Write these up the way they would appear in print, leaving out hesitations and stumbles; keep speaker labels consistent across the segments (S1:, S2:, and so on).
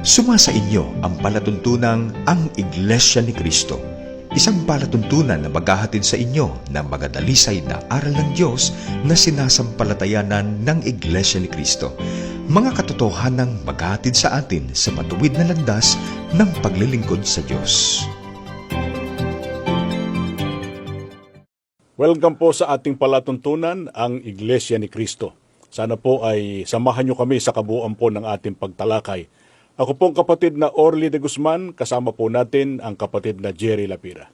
S1: Sumasa inyo ang palatuntunang ang Iglesia ni Cristo, isang palatuntunan na maghahatid sa inyo ng mga dalisay na aral ng Diyos na sinasampalatayanan ng Iglesia ni Cristo. Mga katotohanang maghahatid sa atin sa matuwid na landas ng paglilingkod sa Diyos.
S2: Welcome po sa ating palatuntunan, ang Iglesia ni Cristo. Sana po ay samahan nyo kami sa kabuuan po ng ating pagtalakay. Ako pong kapatid na Orly de Guzman, kasama po natin ang kapatid na Jerry Lapira.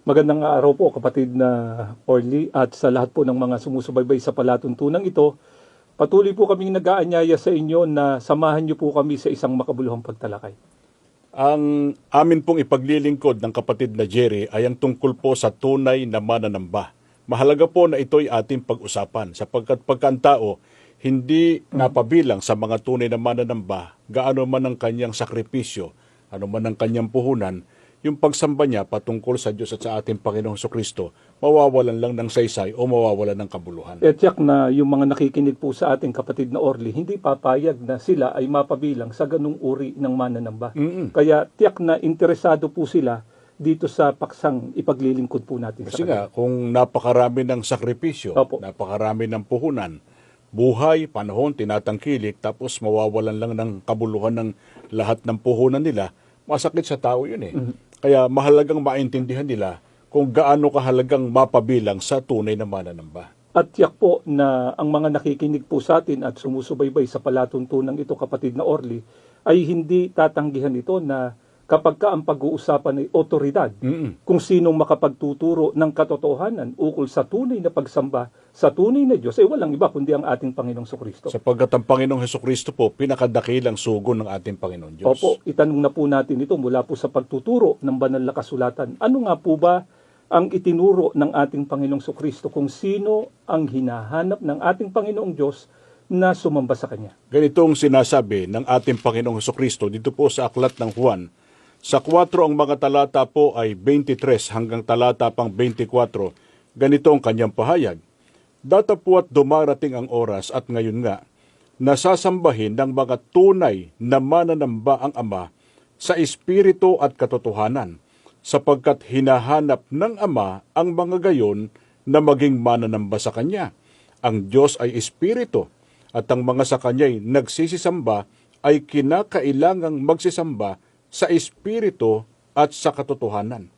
S3: Magandang araw po kapatid na Orly at sa lahat po ng mga sumusubaybay sa palatuntunan ito. Patuloy po kaming nag-aanyaya sa inyo na samahan niyo po kami sa isang makabuluhang pagtalakay.
S2: Ang amin pong ipaglilingkod ng kapatid na Jerry ay ang tungkol po sa tunay na mananamba. Mahalaga po na ito'y ating pag-usapan sapagkat pagkantao, hindi napabilang sa mga tunay na mananamba, gaano man ang kanyang sakripisyo, ano man ang kanyang puhunan, yung pagsamba niya patungkol sa Diyos at sa ating Panginoong Jesucristo, mawawalan lang ng saysay o mawawalan ng kabuluhan.
S3: Tiyak na yung mga nakikinig po sa ating kapatid na Orly, hindi papayag na sila ay mapabilang sa ganung uri ng mananamba. Kaya tiyak na interesado po sila dito sa paksang ipaglilingkod po natin.
S2: Kasi nga, kung napakarami ng sakripisyo, napakarami ng puhunan, buhay, panahon, tinatangkilik, tapos mawawalan lang ng kabuluhan ng lahat ng puhunan nila, masakit sa tao yun eh. Kaya mahalagang maintindihan nila kung gaano kahalagang mapabilang sa tunay na mananamba.
S3: At tiyak po na ang mga nakikinig po sa atin at sumusubaybay sa palatuntunan ito kapatid na Orly, ay hindi tatanggihan ito na kapag ka ang pag-uusapan ay otoridad, kung sinong makapagtuturo ng katotohanan ukol sa tunay na pagsamba sa tunay na Diyos, ay walang iba kundi ang ating Panginoong Jesucristo.
S2: Sapagkat ang Panginoong Jesucristo po, pinakadakilang sugo ng ating Panginoon Diyos.
S3: Opo, itanong na po natin ito mula po sa pagtuturo ng banal na kasulatan. Ano nga po ba ang itinuro ng ating Panginoong Jesucristo kung sino ang hinahanap ng ating Panginoong Diyos na sumamba sa Kanya?
S2: Ganitong sinasabi ng ating Panginoong Jesucristo dito po sa aklat ng Juan. Sa 4 ang mga talata po ay 23 hanggang talata pang 24. Ganito ang kanyang pahayag. Datapwat dumarating ang oras at ngayon nga, nasasambahin ng mga tunay na mananamba ang Ama sa espiritu at katotohanan, sapagkat hinahanap ng Ama ang mga gayon na maging mananamba sa Kanya. Ang Diyos ay espiritu, at ang mga sa Kanya'y nagsisisamba ay kinakailangang magsisamba sa espiritu at sa katotohanan.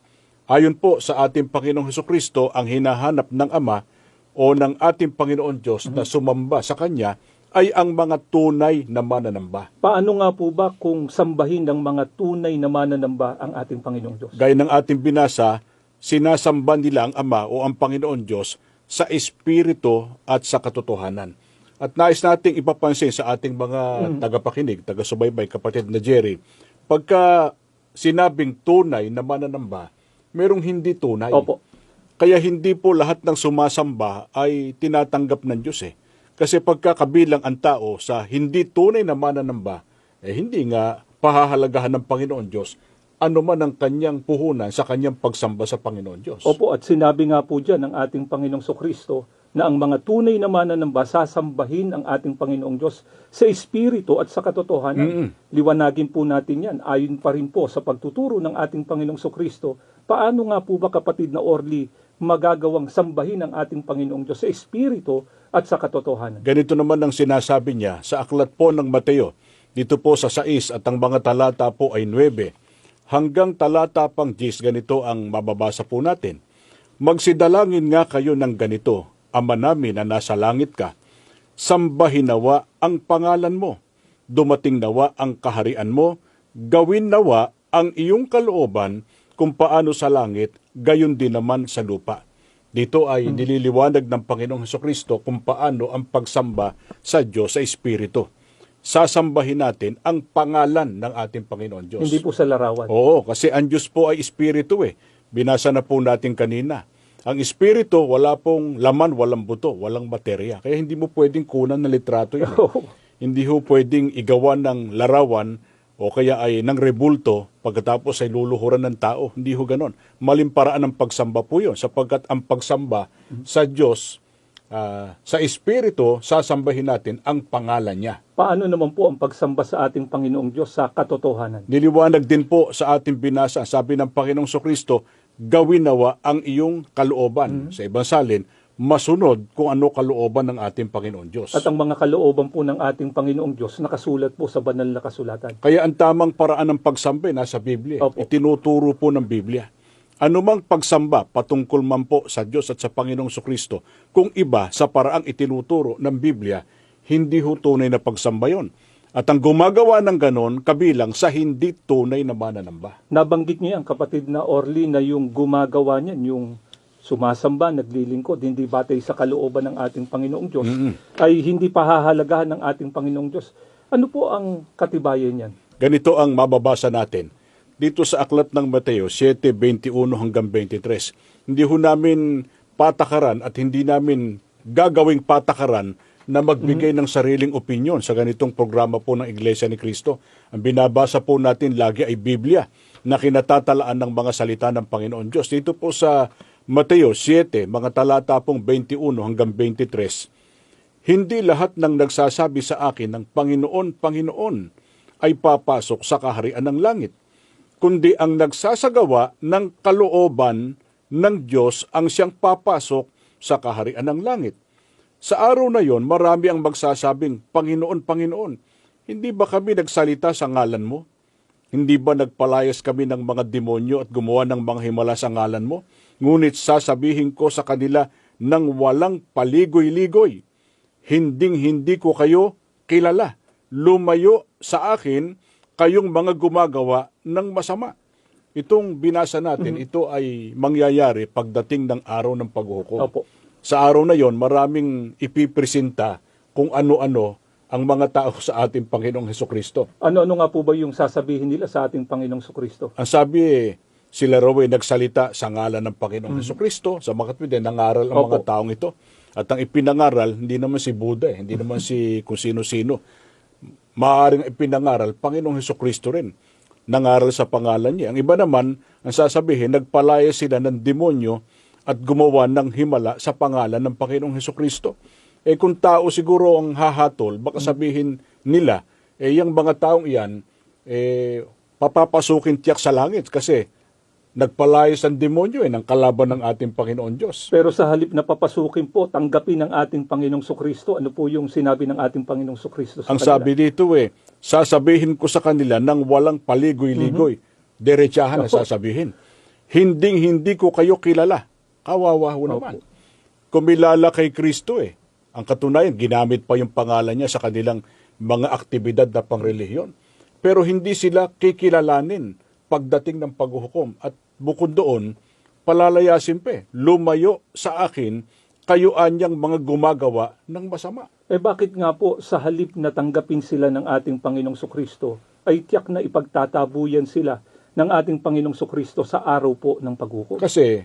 S2: Ayon po sa ating Panginoong Jesucristo, ang hinahanap ng Ama o ng ating Panginoon Diyos na sumamba sa Kanya ay ang mga tunay na mananamba.
S3: Paano nga po ba kung sambahin ng mga tunay na mananamba ang ating Panginoong Diyos?
S2: Gaya ng ating binasa, sinasamba nila ang Ama o ang Panginoon Diyos sa espiritu at sa katotohanan. At nais nating ipapansin sa ating mga tagapakinig, taga-subaybay, kapatid na Jerry, pagka sinabing tunay na mananamba, merong hindi tunay.
S3: Opo.
S2: Kaya hindi po lahat ng sumasamba ay tinatanggap ng Diyos eh. Kasi pagka kabilang ang tao sa hindi tunay na mananamba, hindi nga pahahalagahan ng Panginoon Diyos ano man ang kanyang puhunan sa kanyang pagsamba sa Panginoon Diyos.
S3: Opo, at sinabi nga po dyan ng ating Panginoong Jesucristo na ang mga tunay na mananamba sasambahin ang ating Panginoong Diyos sa espiritu at sa katotohanan. Liwanagin po natin yan. Ayon pa rin po sa pagtuturo ng ating Panginoong Jesucristo, paano nga po ba kapatid na Orly magagawang sambahin ang ating Panginoong Diyos sa espiritu at sa katotohanan?
S2: Ganito naman ang sinasabi niya sa aklat po ng Mateo, dito po sa 6 at ang mga talata po ay 9. Hanggang talata pang 10, ganito ang mababasa po natin. Magsidalangin nga kayo ng ganito, Ama namin na nasa langit ka, sambahin nawa ang pangalan mo, dumating nawa ang kaharian mo, gawin nawa ang iyong kalooban kung paano sa langit, gayon din naman sa lupa. Dito ay nililiwanag ng Panginoong Jesucristo kung paano ang pagsamba sa Diyos sa Espiritu. Sasambahin natin ang pangalan ng ating Panginoon Diyos.
S3: Hindi po sa larawan.
S2: Oo, kasi ang Diyos po ay Espiritu eh. Binasa na po natin kanina. Ang Espiritu, wala pong laman, walang buto, walang materya. Kaya hindi mo pwedeng kunan ng litrato yun. Hindi ho pwedeng igawa ng larawan o kaya ay ng rebulto pagkatapos ay luluhuran ng tao. Hindi ho ganon. Maling paraan ng pagsamba po yun sapagkat ang pagsamba sa Diyos sa Espiritu, sasambahin natin ang pangalan niya.
S3: Paano naman po ang pagsamba sa ating Panginoong Diyos sa katotohanan?
S2: Niliwanag din po sa ating binasa, sabi ng Panginoong Kristo, gawin nawa ang iyong kalooban. Sa ibang salin, masunod kung ano kalooban ng ating Panginoon Diyos.
S3: At ang mga kalooban po ng ating Panginoong Diyos nakasulat po sa banal na kasulatan.
S2: Kaya ang tamang paraan ng pagsamba nasa Biblia.
S3: Opo.
S2: Itinuturo po ng Biblia. Anumang pagsamba patungkol man po sa Diyos at sa Panginoong Kristo, kung iba sa paraang itinuturo ng Biblia, hindi ho tunay na pagsamba yon. At ang gumagawa ng ganon, kabilang sa hindi tunay na mananamba.
S3: Nabanggit niyo ang kapatid na Orly na yung gumagawa niyan, yung sumasamba, naglilingkod, hindi batay sa kalooban ng ating Panginoong Diyos, ay hindi pahahalagahan ng ating Panginoong Diyos. Ano po ang katibayan niyan?
S2: Ganito ang mababasa natin dito sa aklat ng Mateo 7:21 hanggang 23. Hindi ho namin patakaran at hindi namin gagawing patakaran na magbigay ng sariling opinyon sa ganitong programa po ng Iglesia ni Cristo. Ang binabasa po natin lagi ay Biblia na kinatatalaan ng mga salita ng Panginoon Diyos. Dito po sa Mateo 7, mga talata pong 21 hanggang 23, hindi lahat ng nagsasabi sa akin ng Panginoon, Panginoon ay papasok sa kaharian ng langit, kundi ang nagsasagawa ng kalooban ng Diyos ang siyang papasok sa kaharian ng langit. Sa araw na yon, marami ang magsasabing, Panginoon, Panginoon, hindi ba kami nagsalita sa ngalan mo? Hindi ba nagpalayas kami ng mga demonyo at gumawa ng mga himala sa ngalan mo? Ngunit sasabihin ko sa kanila ng walang paligoy-ligoy, hinding-hindi ko kayo kilala. Lumayo sa akin kayong mga gumagawa ng masama. Itong binasa natin, ito ay mangyayari pagdating ng araw ng paghuhukom.
S3: Opo.
S2: Sa araw na yon, maraming ipipresenta kung ano-ano ang mga tao sa ating Panginoong Hesukristo.
S3: Ano-ano nga po ba yung sasabihin nila sa ating Panginoong Kristo?
S2: Ang sabi, sila raw ay nagsalita sa ngalan ng Panginoong Hesukristo. Sa mga kapatid, nangaral ang mga
S3: Opo.
S2: taong ito. At ang ipinangaral, hindi naman si Buddha, hindi naman si kung sino-sino. Maaaring ipinangaral, Panginoong Hesukristo rin. Nangaral sa pangalan niya. Ang iba naman, ang sasabihin, nagpalaya sila ng demonyo at gumawa ng himala sa pangalan ng Panginoong Hesukristo. Kung tao siguro ang hahatol, baka sabihin nila, yung mga taong iyan, papapasukin tiyak sa langit kasi nagpalayas ang demonyo ng kalaban ng ating Panginoon Diyos.
S3: Pero sa halip na papasukin po, tanggapin ng ating Panginoong Kristo, ano po yung sinabi ng ating Panginoong Kristo sa
S2: Ang
S3: kanila?
S2: sabi dito sasabihin ko sa kanila ng walang paligoy-ligoy. Diretsahan ang sasabihin. Hinding-hindi ko kayo kilala. Kawawa ho naman. Kumilala kay Kristo Ang katunayan, ginamit pa yung pangalan niya sa kanilang mga aktibidad na pangrelihiyon. Pero hindi sila kikilalanin pagdating ng paghuhukom. At bukod doon, palalayasin pa lumayo sa akin, kayo anyang mga gumagawa ng masama.
S3: Bakit nga po sa halip na tanggapin sila ng ating Panginoong Kristo, ay tiyak na ipagtatabuyan sila ng ating Panginoong Kristo sa araw po ng paghukom?
S2: Kasi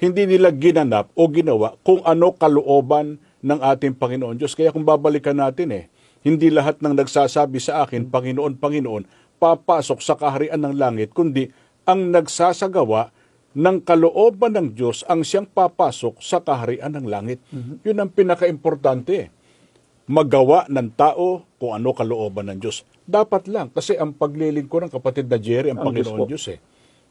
S2: hindi nila ginanap o ginawa kung ano kalooban ng ating Panginoon Diyos. Kaya kung babalikan natin hindi lahat ng nagsasabi sa akin, Panginoon, Panginoon, papasok sa kaharian ng langit, kundi ang nagsasagawa ng kalooban ng Diyos ang siyang papasok sa kaharian ng langit. Yun ang pinaka-importante. Magawa ng tao kung ano kalooban ng Diyos. Dapat lang, kasi ang paglilingkod ng kapatid na Jerry, ang Panginoon Diyos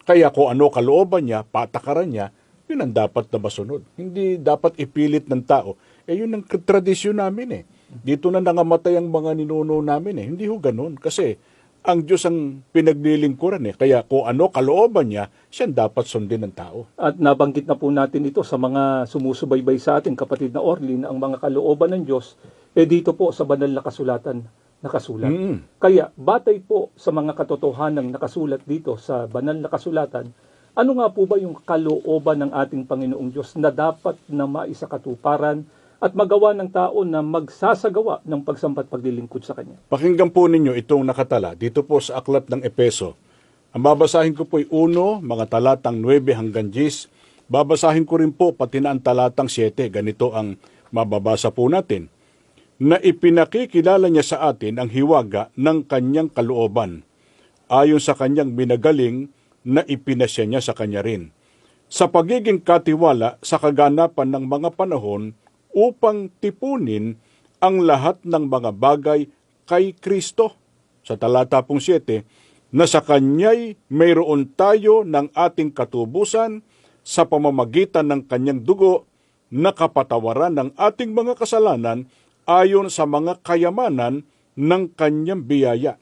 S2: Kaya kung ano kalooban niya, patakaran niya, yun ang dapat na masunod. Hindi dapat ipilit ng tao. Yun ang tradisyon namin Dito na nangamatay ang mga ninuno namin Hindi ho ganun. Kasi ang Diyos ang pinaglilingkuran Kaya kung ano kalooban niya, siya dapat sundin ng tao.
S3: At nabanggit na po natin ito sa mga sumusubaybay sa ating kapatid na Orly na ang mga kalooban ng Diyos, dito po sa banal na kasulatan nakasulat. Kaya batay po sa mga katotohanang nakasulat dito sa banal na kasulatan, ano nga po ba yung kalooban ng ating Panginoong Diyos na dapat na maisakatuparan at magawa ng tao na magsasagawa ng pagsambat paglilingkod sa Kanya?
S2: Pakinggan po ninyo itong nakatala dito po sa aklat ng Epeso. Ang babasahin ko po ay 1, mga talatang 9 hanggang 10. Babasahin ko rin po pati na ang talatang 7. Ganito ang mababasa po natin. Na ipinakikilala niya sa atin ang hiwaga ng kanyang kalooban, ayon sa kanyang binagaling na ipinasya niya sa kanya rin. Sa pagiging katiwala sa kaganapan ng mga panahon upang tipunin ang lahat ng mga bagay kay Kristo. Sa talata pong 7, na sa Kanya'y mayroon tayo ng ating katubusan sa pamamagitan ng Kanyang dugo na kapatawaran ng ating mga kasalanan ayon sa mga kayamanan ng Kanyang biyaya.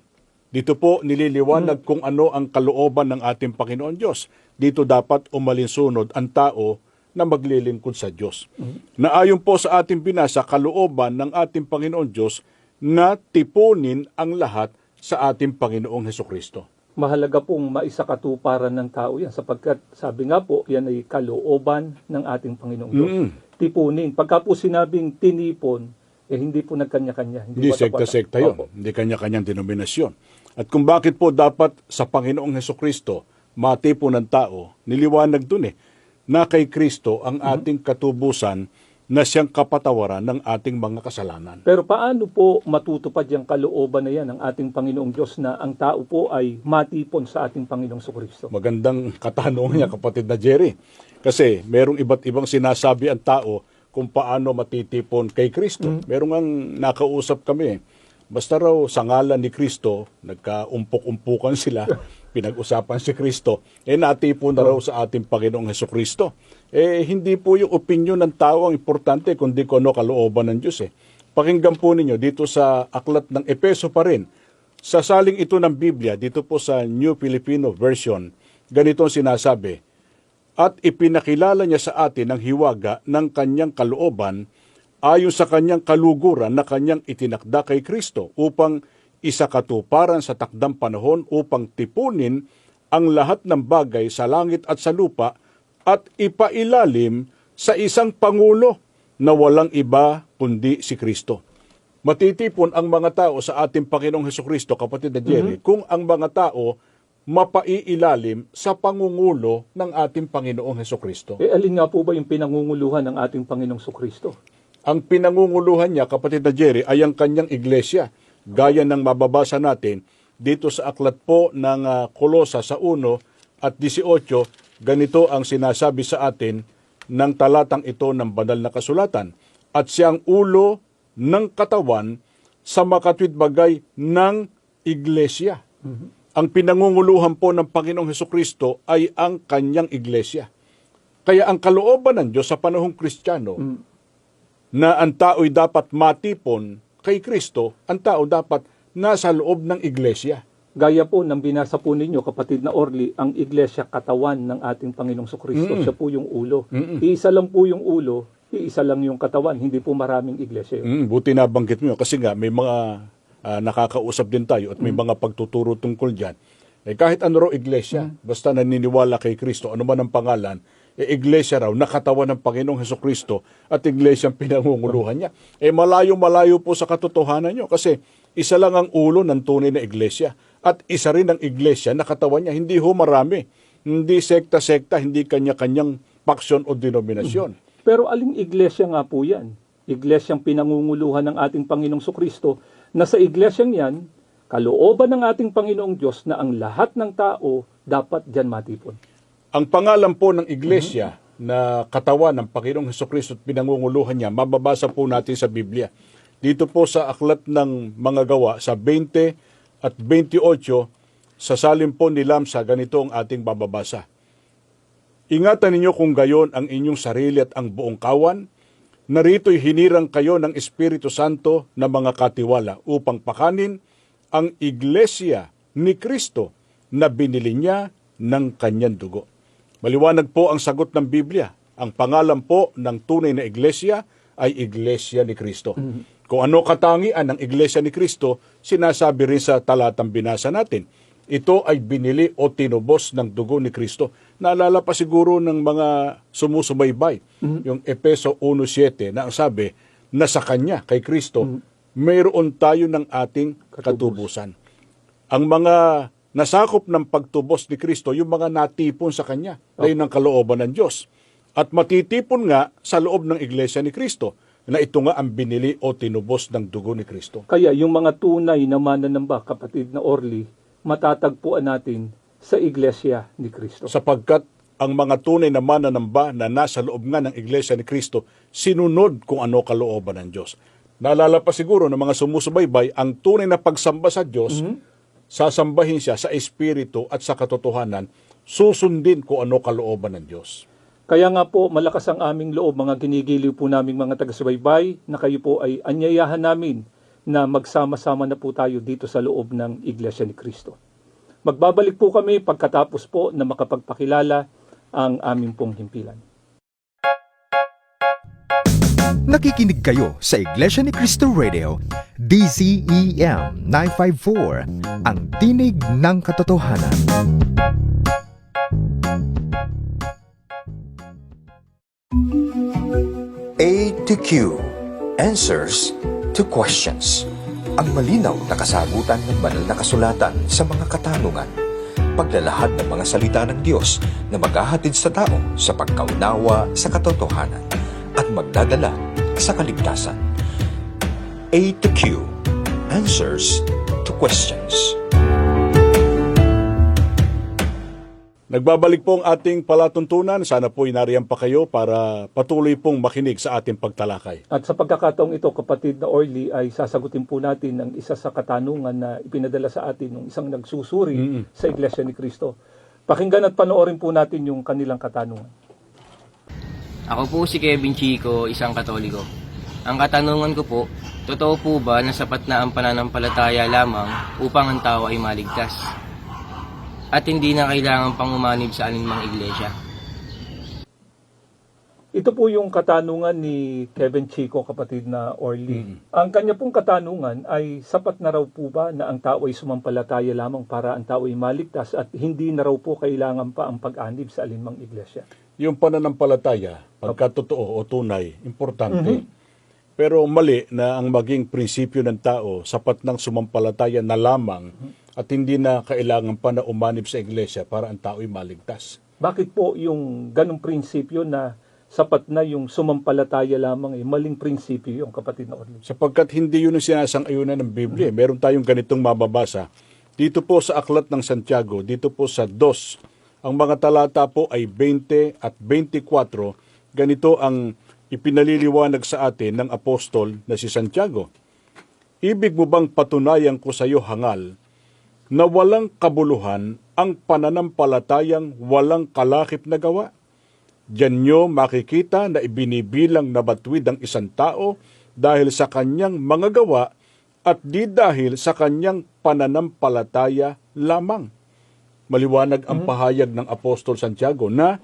S2: Dito po nililiwanag kung ano ang kalooban ng ating Panginoon Diyos. Dito dapat umalinsunod ang tao na maglilingkod sa Diyos. Na ayon po sa ating binasa, kalooban ng ating Panginoon Diyos na tipunin ang lahat sa ating Panginoong Hesukristo.
S3: Mahalaga pong maisakatuparan ng tao yan sapagkat sabi nga po, yan ay kalooban ng ating Panginoong Diyos. Tipunin. Pagka po sinabing tinipon, hindi po nagkanya-kanya.
S2: Hindi sekta-sekta yun.
S3: Opo.
S2: Hindi kanya-kanyang denominasyon. At kung bakit po dapat sa Panginoong Hesukristo matipon ng tao, niliwanag dun na kay Kristo ang ating katubusan na siyang kapatawaran ng ating mga kasalanan.
S3: Pero paano po matutupad yung kalooban na yan ng ating Panginoong Diyos na ang tao po ay matipon sa ating Panginoong Kristo?
S2: Magandang katanungan niya, kapatid na Jerry. Kasi merong iba't ibang sinasabi ang tao kung paano matitipon kay Kristo. Merong ang nakausap kami. Basta raw sa ngalan ni Kristo, nagkaumpok-umpukan sila, pinag-usapan si Kristo, natipon na raw sa ating Panginoong Hesukristo. Hindi po yung opinion ng tao ang importante, kundi kung ano kalooban ng Diyos. Pakinggan po ninyo dito sa aklat ng Epeso pa rin. Sa saling ito ng Biblia, dito po sa New Filipino Version, ganito ang sinasabi, at ipinakilala niya sa atin ang hiwaga ng kanyang kalooban ayon sa kanyang kaluguran na kanyang itinakda kay Kristo upang isakatuparan sa takdang panahon upang tipunin ang lahat ng bagay sa langit at sa lupa at ipailalim sa isang Pangulo na walang iba kundi si Kristo. Matitipon ang mga tao sa ating Panginoong Hesukristo, kapatid na Jerry, kung ang mga tao mapaiilalim sa pangungulo ng ating Panginoong Hesukristo.
S3: Alin nga po ba yung pinangunguluhan ng ating Panginoong Kristo?
S2: Ang pinangunguluhan niya, kapatid na Jerry, ay ang kanyang iglesia. Gaya ng mababasa natin dito sa aklat po ng Kolosa sa 1 at 18, ganito ang sinasabi sa atin ng talatang ito ng banal na kasulatan. At siyang ulo ng katawan sa makatwid bagay ng iglesia. Ang pinangunguluhan po ng Panginoong Hesukristo ay ang kanyang iglesia. Kaya ang kalooban ng Diyos sa panahong Kristiyano, na ang tao'y dapat matipon kay Kristo, ang tao dapat nasa loob ng iglesia.
S3: Gaya po ng binasa po ninyo, kapatid na Orly, ang iglesia katawan ng ating Panginoong Kristo. Siya po yung ulo. Iisa lang po yung ulo, iisa lang yung katawan. Hindi po maraming iglesia yun.
S2: Buti nabanggit mo yun. Kasi nga, may mga nakakausap din tayo at may mga pagtuturo tungkol dyan. Kahit ano raw iglesia, basta naniniwala kay Kristo, ano man ang pangalan, iglesia raw, nakatawan ng Panginoong Hesukristo at iglesia ang pinangunguluhan niya. Malayo-malayo po sa katotohanan niyo kasi isa lang ang ulo ng tunay na iglesia at isa rin ang iglesia na katawan niya. Hindi ho marami, hindi sekta-sekta, hindi kanya-kanyang paksyon o denominasyon.
S3: Pero aling iglesia nga po yan? Iglesyang pinangunguluhan ng ating Panginoong Kristo na sa iglesyang yan, kalooban ng ating Panginoong Diyos na ang lahat ng tao dapat dyan matipon.
S2: Ang pangalan po ng iglesia na katawan ng Panginoong Hesukristo at pinangunguluhan niya, mababasa po natin sa Biblia. Dito po sa aklat ng mga gawa, sa 20 at 28, sa salim po ni Lamsa, ganito ang ating bababasa. Ingatan ninyo kung gayon ang inyong sarili at ang buong kawan, narito'y hinirang kayo ng Espiritu Santo na mga katiwala upang pakanin ang iglesia ni Kristo na binili niya ng kanyang dugo. Maliwanag po ang sagot ng Biblia. Ang pangalan po ng tunay na iglesia ay Iglesia ni Kristo. Kung ano katangian ng Iglesia ni Kristo, sinasabi rin sa talatang binasa natin. Ito ay binili o tinubos ng dugo ni Kristo. Naalala pa siguro ng mga sumusubaybay, yung Epeso 1:7 na ang sabi na sa Kanya, kay Kristo, mayroon tayo ng ating katubusan. Ang mga nasakop ng pagtubos ni Kristo, yung mga natipon sa Kanya, dahil ng kalooban ng Diyos. At matitipon nga sa loob ng Iglesia ni Kristo, na ito nga ang binili o tinubos ng dugo ni Kristo.
S3: Kaya yung mga tunay na mananamba, kapatid na Orly, matatagpuan natin sa Iglesia ni Kristo.
S2: Sapagkat ang mga tunay na mananamba na nasa loob nga ng Iglesia ni Cristo, sinunod kung ano kalooban ng Diyos. Naalala pa siguro ng mga sumusubaybay, ang tunay na pagsamba sa Diyos, sasambahin siya sa Espiritu at sa katotohanan, susundin kung ano kalooban ng Diyos.
S3: Kaya nga po, malakas ang aming loob, mga ginigiliw po naming mga taga-subaybay, na kayo po ay anyayahan namin na magsama-sama na po tayo dito sa loob ng Iglesia ni Cristo. Magbabalik po kami pagkatapos po na makapagpakilala ang aming pong himpilan.
S1: Nakikinig kayo sa Iglesia ni Cristo Radio, DZEM 954, ang tinig ng katotohanan. A to Q. Answers to questions. Ang malinaw na kasagutan ng banal na kasulatan sa mga katanungan. Paglalahad ng mga salita ng Diyos na maghahatid sa tao sa pagkaunawa sa katotohanan at magdadala sa kaligtasan. A to Q. Answers to questions.
S2: Nagbabalik po ang ating palatuntunan. Sana po inariyan pa kayo para patuloy pong makinig sa ating pagtalakay.
S3: At sa pagkakataong ito, kapatid na Orly, ay sasagutin po natin ang isa sa katanungan na ipinadala sa atin ng isang nagsusuri sa Iglesia ni Cristo. Pakinggan at panoorin po natin yung kanilang katanungan.
S4: Ako po si Kevin Chico, isang Katoliko. Ang katanungan ko po, totoo po ba na sapat na ang pananampalataya lamang upang ang tao ay maligtas? At hindi na kailangan pang umanib sa alinmang iglesia?
S3: Ito po yung katanungan ni Kevin Chico, kapatid na Orly. Ang kanya pong katanungan ay sapat na raw po ba na ang tao ay sumampalataya lamang para ang tao ay maligtas at hindi na raw po kailangan pa ang pag-anib sa alinmang iglesia?
S2: Yung pananampalataya, pagkatotoo o tunay, importante. Pero mali na ang maging prinsipyo ng tao, sapat ng sumampalataya na lamang at hindi na kailangan pa na umanib sa iglesia para ang tao ay maligtas.
S3: Bakit po yung ganong prinsipyo na sapat na yung sumampalataya lamang ay maling prinsipyo yung kapatid na Orly?
S2: Sapagkat hindi yun ang sinasang-ayunan ng Biblia. Meron tayong ganitong mababasa. Dito po sa Aklat ng Santiago, dito po sa 2, ang mga talata po ay 20 at 24. Ganito ang ipinaliliwanag sa atin ng apostol na si Santiago. Ibig mo bang patunayan ko sa iyo, hangal, na walang kabuluhan ang pananampalatayang walang kalakip na gawa? Diyan nyo makikita na ibinibilang na batuid ang isang tao dahil sa kanyang mga gawa at di dahil sa kanyang pananampalataya lamang. Maliwanag ang pahayag ng Apostol Santiago na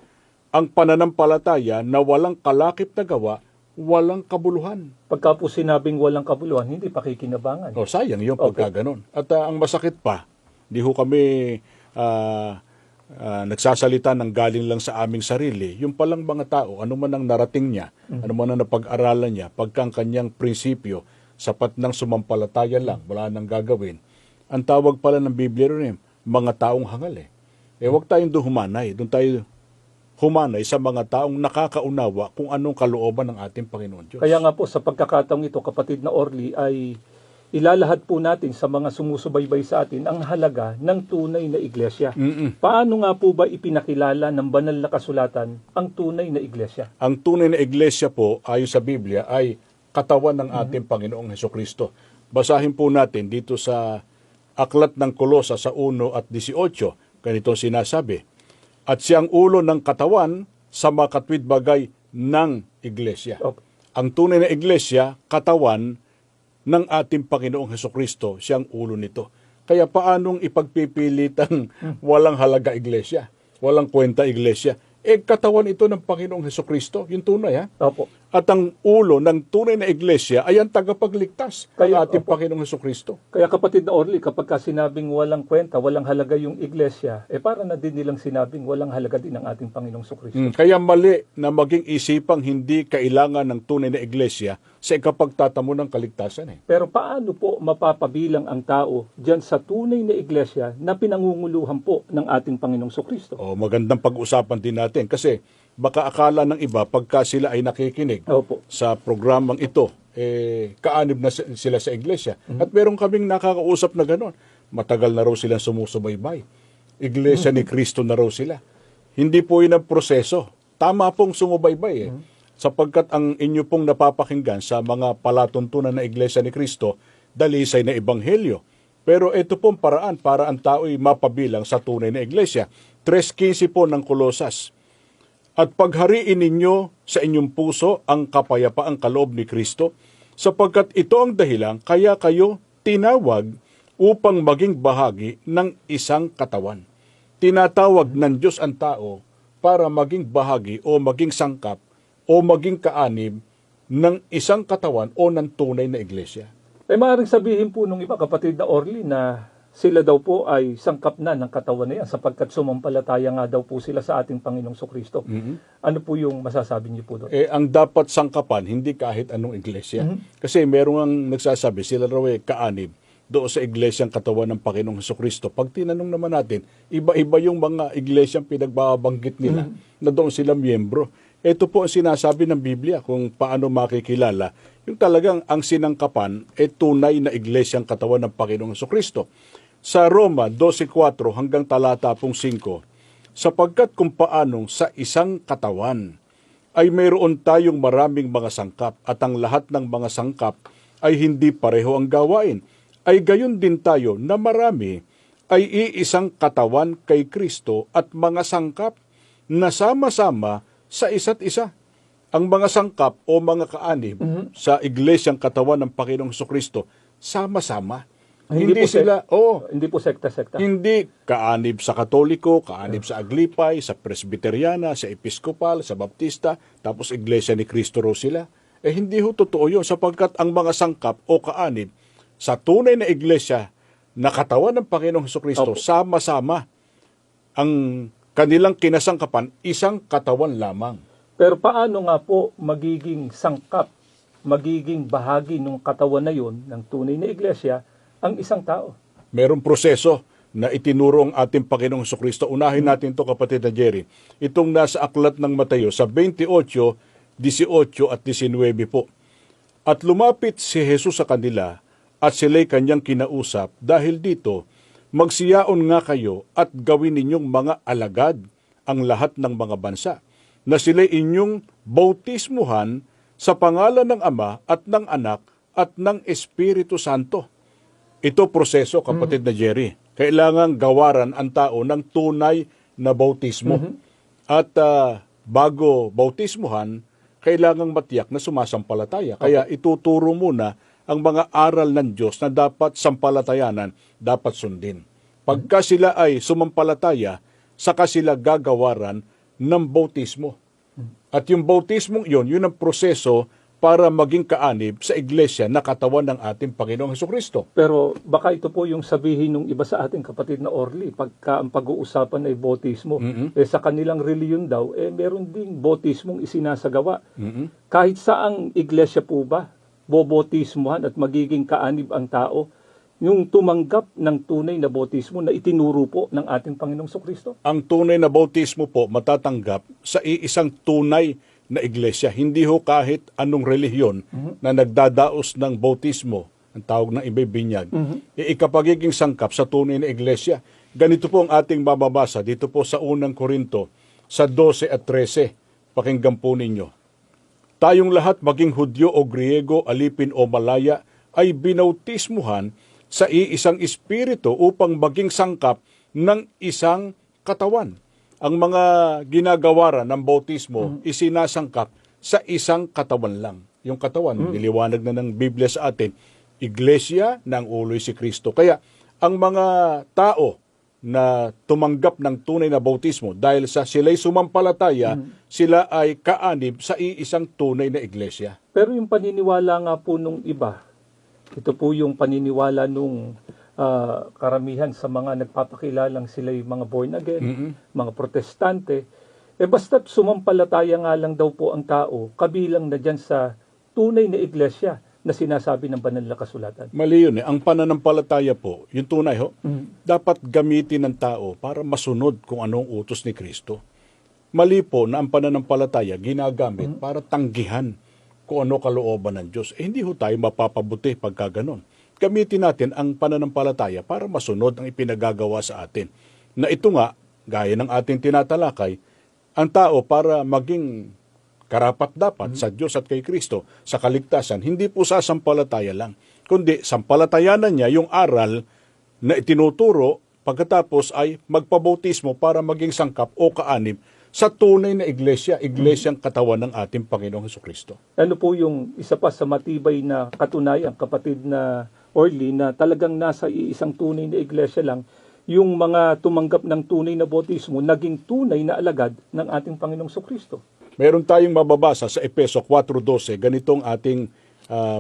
S2: ang pananampalataya na walang kalakip na gawa, walang kabuluhan.
S3: Pagka po sinabing walang kabuluhan, hindi pakikinabangan.
S2: O sayang yung pagkaganon. At ang masakit pa, di ho kami nagsasalita ng galing lang sa aming sarili. Yung palang mga tao, ano man ang narating niya, ano man ang napag-aralan niya, pagkang kanyang prinsipyo, sapat ng sumampalataya lang, wala nang gagawin. Ang tawag pala ng Biblia rin, mga taong hangal eh. Huwag tayong doon humanay. Doon tayo humanay sa mga taong nakakaunawa kung anong kalooban ng ating Panginoon Diyos.
S3: Kaya nga po, sa pagkakataong ito, kapatid na Orly, ay ilalahad po natin sa mga sumusubaybay sa atin ang halaga ng tunay na iglesia. Paano nga po ba ipinakilala ng banal na kasulatan ang tunay na iglesia?
S2: Ang tunay na iglesia po, ayon sa Biblia, ay katawan ng ating Panginoong Hesukristo. Basahin po natin dito sa Aklat ng Kolosa sa 1 at 18, ganitong sinasabi, at siyang ulo ng katawan sa makatwid bagay ng iglesia.
S3: Okay.
S2: Ang tunay na iglesia, katawan ng ating Panginoong Hesukristo, siyang ulo nito. Kaya paanong ipagpipilitang walang halaga iglesia, walang kwenta iglesia? Katawan ito ng Panginoong Hesukristo, yung tunay ha.
S3: Opo.
S2: At ang ulo ng tunay na iglesia ay ang tagapagligtas ng
S3: Kaya,
S2: ating
S3: opo.
S2: Panginoong Hesukristo.
S3: Kaya kapatid na Orly, kapag ka sinabing walang kwenta, walang halaga yung iglesia, para na din nilang sinabing walang halaga din ang ating Panginoong Sukristo.
S2: Kaya mali na maging isipang hindi kailangan ng tunay na iglesia sa ikapagtatamo ng kaligtasan.
S3: Pero paano po mapapabilang ang tao diyan sa tunay na iglesia na pinangunguluhan po ng ating Panginoong Sukristo?
S2: O magandang pag-usapan din natin kasi baka akala ng iba pagka sila ay nakikinig
S3: Opo.
S2: sa programang ito, kaanib na sila sa iglesia. At meron kaming nakakausap na gano'n. Matagal na raw silang sumusubaybay. Iglesia ni Cristo na raw sila. hindi po yun ang proseso. Tama pong sumubaybay sapagkat ang inyo pong napapakinggan sa mga palatuntunan na Iglesia ni Cristo, dalisay na ebanghelyo. Pero ito pong paraan para ang tao'y mapabilang sa tunay na Iglesia. 3:15 po ng Kolosas. At paghariin ninyo sa inyong puso ang kapayapaang kaloob ni Kristo, sapagkat ito ang dahilan kaya kayo tinawag upang maging bahagi ng isang katawan. Tinatawag ng Diyos ang tao para maging bahagi o maging sangkap o maging kaanib ng isang katawan o ng tunay na iglesia.
S3: Maaaring sabihin po nung iba, kapatid na Orly, na sila daw po ay sangkap na ng katawan na yan sapagkat sumampalataya nga daw po sila sa ating Panginoong Sokristo. Ano po yung masasabi niyo po doon?
S2: Ang dapat sangkapan, hindi kahit anong iglesia. Kasi merong ang nagsasabi, sila raw kaanib doon sa iglesyang katawan ng Panginoong Hesukristo. Pag tinanong naman natin, iba-iba yung mga iglesyang pinagbabanggit nila na doon sila miyembro. Ito po ang sinasabi ng Biblia kung paano makikilala yung talagang ang sinangkapan tunay na iglesyang katawan ng Panginoong Hesukristo. Sa Roma 12:4 hanggang talata 5, sapagkat kung paanong sa isang katawan ay mayroon tayong maraming mga sangkap at ang lahat ng mga sangkap ay hindi pareho ang gawain, ay gayon din tayo na marami ay iisang katawan kay Kristo at mga sangkap na sama-sama sa isa't isa. Ang mga sangkap o mga kaanib sa iglesyang katawan ng Panginoong Hesukristo, sama-sama. Hindi
S3: po sekta-sekta.
S2: Hindi kaanib sa Katoliko, kaanib sa Aglipay, sa Presbyteriana, sa Episkopal, sa Baptista, tapos iglesia ni Kristo raw sila. Hindi ho totoo yun sapagkat ang mga sangkap o kaanib sa tunay na iglesia na katawan ng Panginoong Hesukristo, sama-sama ang kanilang kinasangkapan, isang katawan lamang.
S3: Pero paano nga po magiging sangkap, magiging bahagi ng katawan na yun, ng tunay na iglesia, ang isang tao?
S2: Merong proseso na itinuro ang ating Panginoong Hesukristo. Unahin natin ito, kapatid na Jerry. Itong nasa aklat ng Mateo sa 28, 18 at 19 po. At lumapit si Jesus sa kanila at sila'y kanyang kinausap, dahil dito, magsiyaon nga kayo at gawin ninyong mga alagad ang lahat ng mga bansa, na sila'y inyong bautismuhan sa pangalan ng Ama at ng Anak at ng Espiritu Santo. Ito proseso, kapatid na Jerry. Kailangang gawaran ang tao ng tunay na bautismo. At bago bautismuhan, kailangang matiyak na sumasampalataya. Kaya ituturo muna ang mga aral ng Diyos na dapat sampalatayanan, dapat sundin. Pagka sila ay sumampalataya, saka sila gagawaran ng bautismo. At yung bautismong yun ang proseso para maging kaanib sa iglesia na katawan ng ating Panginoong Hesukristo.
S3: Pero baka ito po yung sabihin ng iba sa ating kapatid na Orly, pagka ang pag-uusapan ay bautismo, sa kanilang reliyon daw, meron ding bautismong isinasagawa. Kahit saang iglesia po ba, bobotismuhan at magiging kaanib ang tao, yung tumanggap ng tunay na bautismo na itinuro po ng ating Panginoong Hesukristo?
S2: Ang tunay na bautismo po matatanggap sa iisang tunay na iglesia. Hindi ho kahit anong relihiyon na nagdadaos ng bautismo, ang tawag ng iba'y binyag, ikapagiging sangkap sa tunay na iglesia. Ganito po ang ating mababasa dito po sa unang Korinto, sa 12 at 13. Pakinggan po ninyo. Tayong lahat, maging Hudyo o Griego, alipin o Malaya, ay binautismuhan sa iisang espiritu upang maging sangkap ng isang katawan. Ang mga ginagawaran ng bautismo isinasangkap sa isang katawan lang. Yung katawan, niliwanag na ng Biblia sa atin, iglesia ng ulo'y si Kristo. Kaya ang mga tao na tumanggap ng tunay na bautismo dahil sa sila'y sumampalataya, sila ay kaanib sa iisang tunay na iglesia.
S3: Pero yung paniniwala nga po nung iba, ito po yung paniniwala nung karamihan sa mga nagpapakilalang sila'y mga born again, mga protestante, basta't sumampalataya nga lang daw po ang tao, kabilang na dyan sa tunay na iglesia na sinasabi ng banal na kasulatan.
S2: Mali yun. Ang pananampalataya po, yung tunay dapat gamitin ng tao para masunod kung anong utos ni Kristo. Mali po na ang pananampalataya ginagamit para tanggihan kung ano kalooban ng Diyos. Hindi ho tayo mapapabuti pagka ganon. Gamitin natin ang pananampalataya para masunod ang ipinagagawa sa atin. Na ito nga gaya ng ating tinatalakay, ang tao para maging karapat-dapat sa Diyos at kay Kristo sa kaligtasan, hindi po sasampalataya lang, kundi sampalatayanan niya yung aral na itinuturo pagkatapos ay magpabautismo para maging sangkap o kaanib sa tunay na iglesyang katawan ng ating Panginoong Hesukristo.
S3: Ano po yung isa pa sa matibay na katunayan, kapatid na Orly, na talagang nasa iisang tunay na iglesia lang, yung mga tumanggap ng tunay na bautismo, naging tunay na alagad ng ating Panginoong Hesukristo.
S2: Meron tayong mababasa sa Efeso 4:12, ganitong ating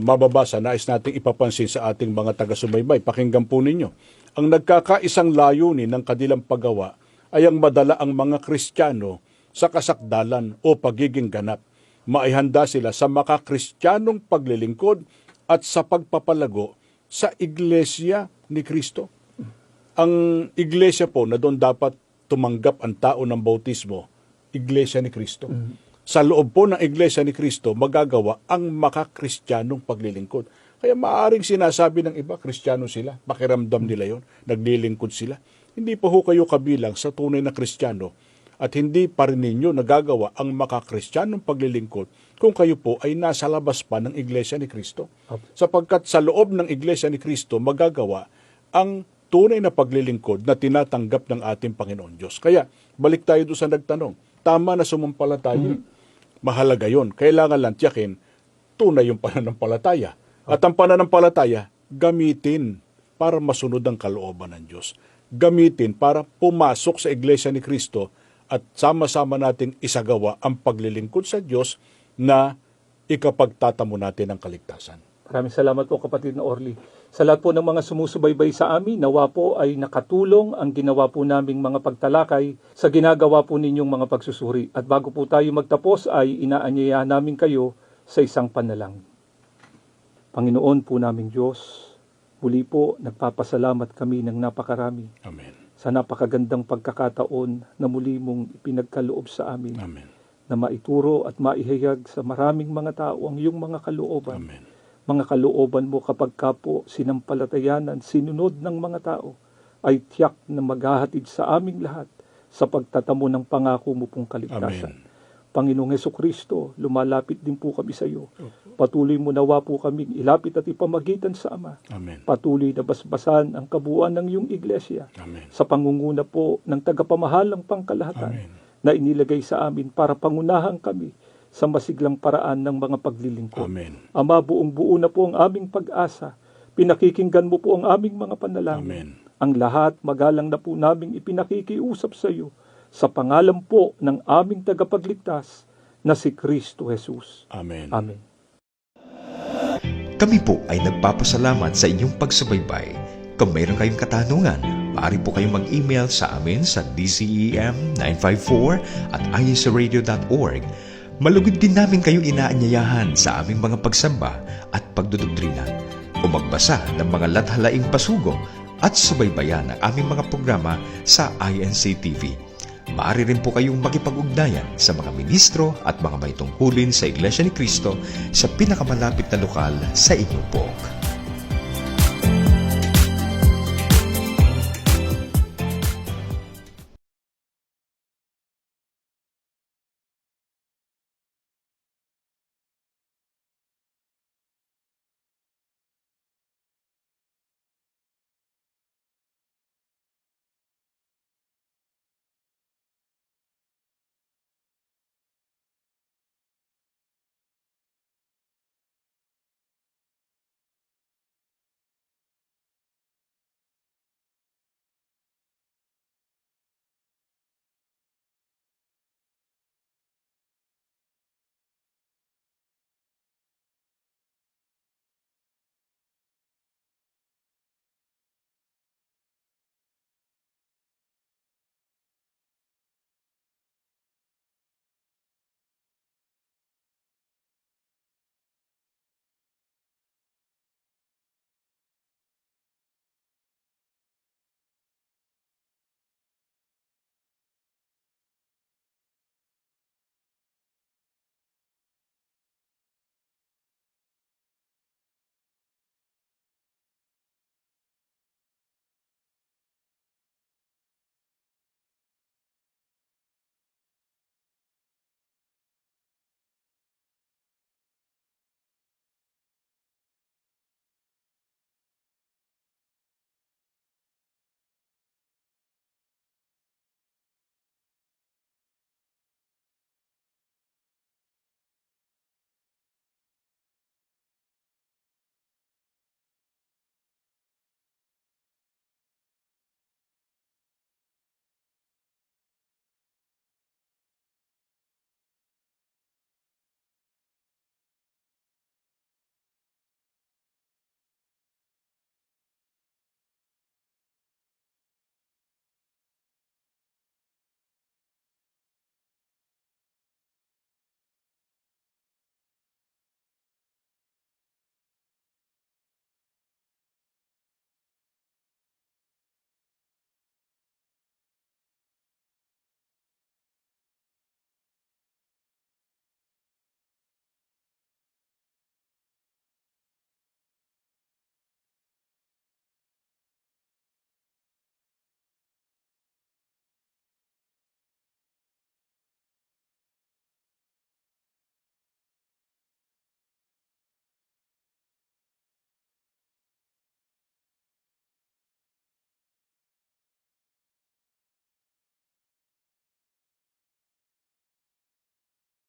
S2: mababasa, nais nating ipapansin sa ating mga taga-subaybay. Pakinggan po ninyo. Ang nagkakaisang layunin ng kanilang paggawa ay ang madala ang mga Kristiyano sa kasakdalan o pagiging ganap. Maihanda sila sa makakristyanong paglilingkod at sa pagpapalago sa iglesia ni Kristo. Ang iglesia po na doon dapat tumanggap ang tao ng bautismo, iglesia ni Kristo. Sa loob po ng iglesia ni Kristo, magagawa ang makakristyanong paglilingkod. Kaya maaaring sinasabi ng iba, Kristiyano sila, pakiramdam nila yon, naglilingkod sila. Hindi pa ho kayo kabilang sa tunay na Kristiyano at hindi pa rin ninyo nagagawa ang makakristyanong paglilingkod kung kayo po ay nasa labas pa ng iglesia ni Kristo. Sapagkat sa loob ng iglesia ni Kristo, magagawa ang tunay na paglilingkod na tinatanggap ng ating Panginoon Diyos. Kaya, balik tayo doon sa nagtanong, tama na sumampalataya. Mahalaga yon. Kailangan lang tiyakin, tunay yung pananampalataya. At ang pananampalataya, gamitin para masunod ang kalooban ng Diyos. Gamitin para pumasok sa iglesia ni Kristo at sama-sama nating isagawa ang paglilingkod sa Diyos na ikapagtatamo natin ang kaligtasan.
S3: Maraming salamat po, kapatid na Orly. Sa lahat po ng mga sumusubaybay sa amin, nawa po ay nakatulong ang ginawa po naming mga pagtalakay sa ginagawa po ninyong mga pagsusuri. At bago po tayo magtapos ay inaanyayahan namin kayo sa isang panalangin. Panginoon po naming Diyos, muli po nagpapasalamat kami ng napakarami
S2: Amen.
S3: sa napakagandang pagkakataon na muli mong ipinagkaloob sa amin.
S2: Amen.
S3: Na maituro at maihayag sa maraming mga tao ang iyong mga kalooban.
S2: Amen.
S3: Mga kalooban mo kapag ka po sinampalatayanan, sinunod ng mga tao, ay tiyak na maghahatid sa aming lahat sa pagtatamo ng pangako mo pong kaligtasan.
S2: Amen.
S3: Panginoong Hesukristo, lumalapit din po kami sa iyo. Patuloy mo nawa po kaming ilapit at ipamagitan sa Ama.
S2: Amen.
S3: Patuloy na basbasan ang kabuuan ng iyong iglesia
S2: Amen.
S3: sa pangunguna po ng tagapamahalang pangkalahatan
S2: Amen.
S3: na inilagay sa amin para pangunahan kami sa masiglang paraan ng mga paglilingkod.
S2: Amen.
S3: Ama, buong-buo na po ang aming pag-asa. Pinakikinggan mo po ang aming mga panalangin.
S2: Amen.
S3: Ang lahat magalang na po naming ipinakikiusap sa iyo sa pangalan po ng aming tagapagligtas na si Kristo Jesus.
S2: Amen.
S3: Amen.
S1: Kami po ay nagpapasalamat sa inyong pagsubaybay. Kung mayroon kayong katanungan, maaari po kayong mag-email sa amin sa dcem954@isradio.org. Malugod din namin kayong inaanyayahan sa aming mga pagsamba at pagdudoktrina o magbasa ng mga lathalaing pasugo at subaybayan ang aming mga programa sa INC TV. Maaari rin po kayong makipag-ugnayan sa mga ministro at mga may tungkulin sa Iglesia ni Cristo sa pinakamalapit na lokal sa inyong pook.